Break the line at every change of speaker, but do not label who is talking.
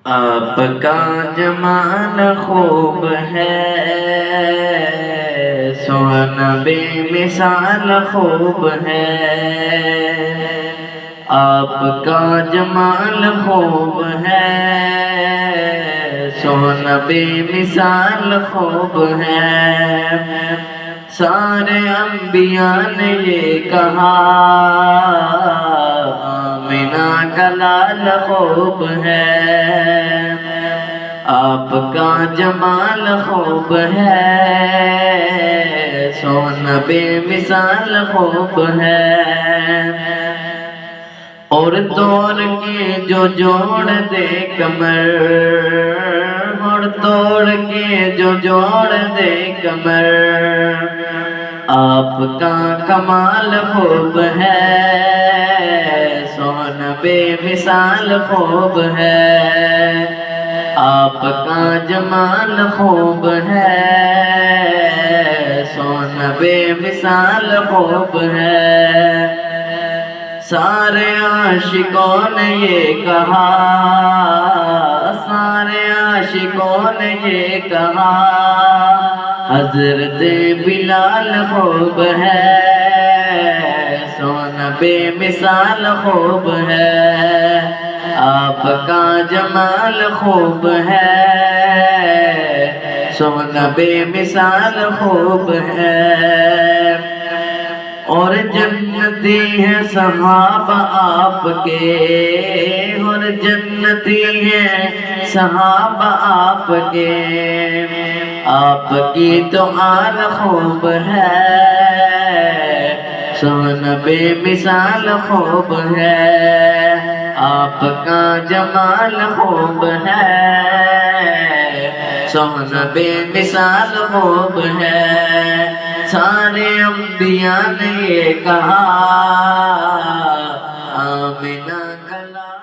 آپ کا جمال خوب ہے، سونا بے مثال خوب ہے۔ آپ کا جمال خوب ہے، سونا بے مثال خوب ہے۔ سارے انبیاء نے یہ کہا آمنہ کا لال خوب ہے۔ آپ کا جمال خوب ہے، سونا بے مثال خوب ہے۔ اور توڑ کے جو جوڑ دے کمر، اور توڑ کے جو جوڑ دے کمر، آپ کا کمال خوب ہے، سونا بے مثال خوب ہے۔ آپ کا جمال خوب ہے، سونا بے مثال خوب ہے۔ سارے عاشقوں نے یہ کہا، سارے عاشقوں نے یہ کہا حضرت بلال خوب ہے، سونا بے مثال خوب ہے۔ آپ کا جمال خوب ہے، سونا بے مثال خوب ہے۔ اور جنتی ہیں صحابہ آپ کے، اور جنتی ہیں صحابہ آپ کے، آپ کی تو آل خوب ہے، سونا بے مثال خوب ہے۔ آپ کا جمال خوب ہے، سونا بے مثال خوب ہے۔ سارے انبیاء نے یہ کہا آمنہ کا لال